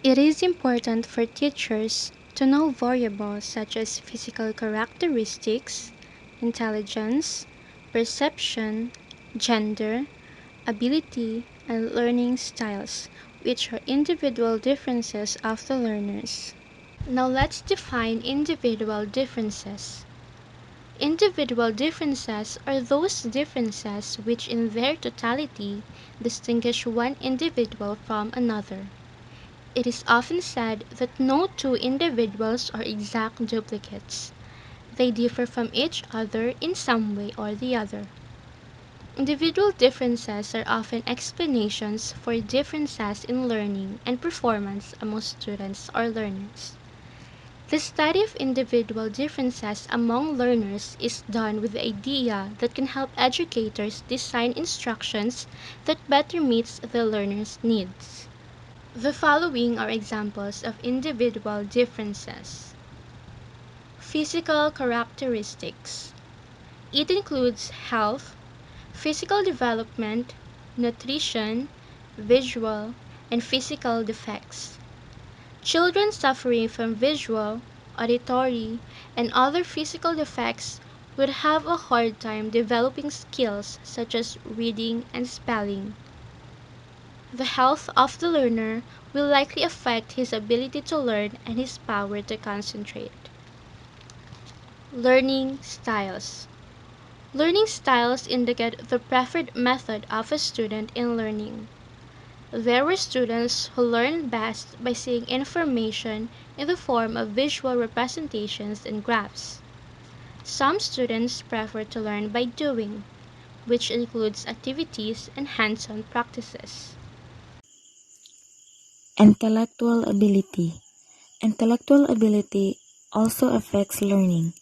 It is important for teachers to know variables such as physical characteristics, intelligence, perception, gender, ability, and learning styles, which are individual differences of the learners. Now let's define individual differences. Individual differences are those differences which in their totality distinguish one individual from another. It is often said that no two individuals are exact duplicates. They differ from each other in some way or the other. Individual differences are often explanations for differences in learning and performance among students or learners. The study of individual differences among learners is done with the idea that can help educators design instructions that better meets the learner's needs. The following are examples of individual differences. Physical characteristics. It includes health, physical development, nutrition, visual, and physical defects. Children suffering from visual, auditory, and other physical defects would have a hard time developing skills such as reading and spelling. The health of the learner will likely affect his ability to learn and his power to concentrate. Learning styles. Learning styles indicate the preferred method of a student in learning. There were students who learned best by seeing information in the form of visual representations and graphs. Some students prefer to learn by doing, which includes activities and hands-on practices. Intellectual ability. Intellectual ability also affects learning.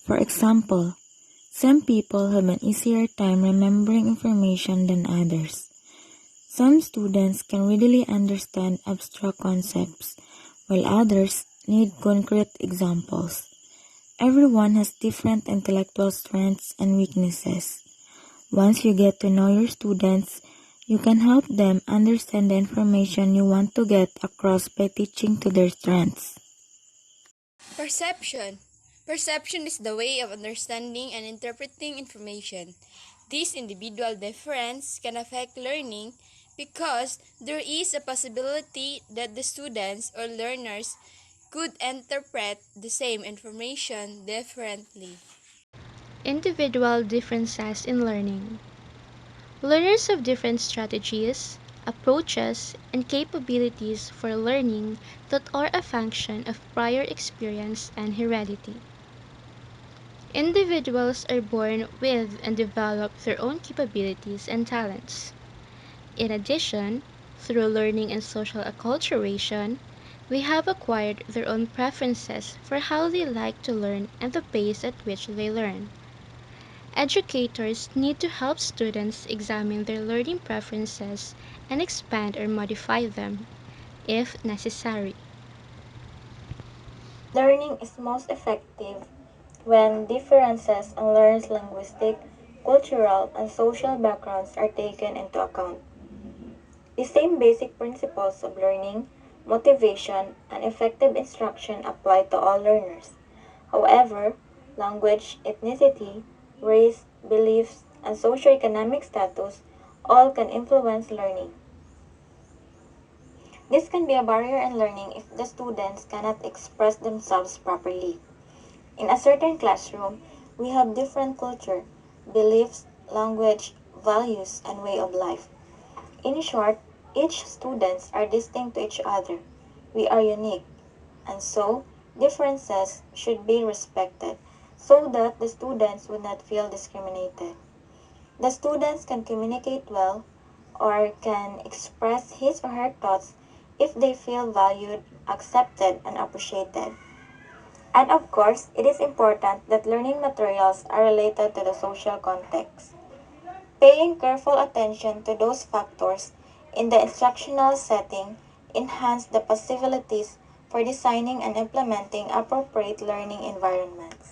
For example, some people have an easier time remembering information than others. Some students can readily understand abstract concepts, while others need concrete examples. Everyone has different intellectual strengths and weaknesses. Once you get to know your students, you can help them understand the information you want to get across by teaching to their strengths. Perception. Perception is the way of understanding and interpreting information. This individual difference can affect learning because there is a possibility that the students or learners could interpret the same information differently. Individual differences in learning. Learners have different strategies, approaches, and capabilities for learning that are a function of prior experience and heredity. Individuals are born with and develop their own capabilities and talents. In addition, through learning and social acculturation, they have acquired their own preferences for how they like to learn and the pace at which they learn. Educators need to help students examine their learning preferences and expand or modify them, if necessary. Learning is most effective when differences in learners' linguistic, cultural, and social backgrounds are taken into account. The same basic principles of learning, motivation, and effective instruction apply to all learners. However, language, ethnicity, race, beliefs, and socioeconomic status all can influence learning. This can be a barrier in learning if the students cannot express themselves properly. In a certain classroom, we have different culture, beliefs, language, values, and way of life. In short, each students are distinct to each other. We are unique, and so differences should be respected so that the students would not feel discriminated. The students can communicate well or can express his or her thoughts if they feel valued, accepted, and appreciated. And of course, it is important that learning materials are related to the social context. Paying careful attention to those factors in the instructional setting enhance the possibilities for designing and implementing appropriate learning environments.